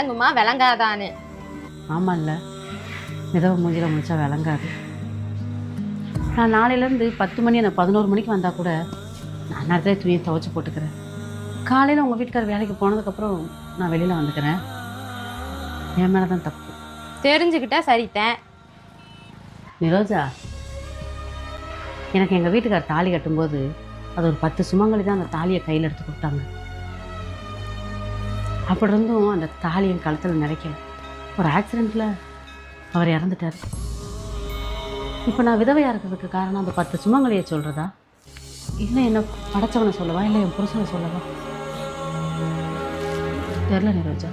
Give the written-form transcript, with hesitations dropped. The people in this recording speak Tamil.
விளங்குமா விளங்காதான்னு? ஆமாம் இல்லை, மிதவை மூஞ்சியில் முடிச்சா விளங்காது. நான் நாளையிலேருந்து 10 மணி எனக்கு 11 மணிக்கு வந்தால் கூட நான் நேரத்தில் துணியை துவைச்சி போட்டுக்கிறேன். காலையில் உங்கள் வீட்டுக்கார் வேலைக்கு போனதுக்கப்புறம் நான் வெளியில் வந்துக்கிறேன். என் மேலே தான் தப்பு. தெரிஞ்சுக்கிட்டா சரித்தேன். நிரோஜா, எனக்கு எங்கள் வீட்டுக்கார் தாலி கட்டும்போது அது ஒரு 10 சுமங்கலி தான் அந்த தாலியை கையில் எடுத்து கொடுத்தாங்க. அப்படி இருந்தும் அந்த தாலி என் கழுத்தில் நிறைக்கல. ஒரு ஆக்சிடெண்ட்டில் அவர் இறந்துட்டார். இப்போ நான் விதவையாக இருக்கிறதுக்கு காரணம் அந்த 10 சுமங்கலியை சொல்கிறதா, இல்லை என்ன படைச்சவனை சொல்லவா, இல்லை என் புருஷனை சொல்லவா? தெரில நிரோஜா.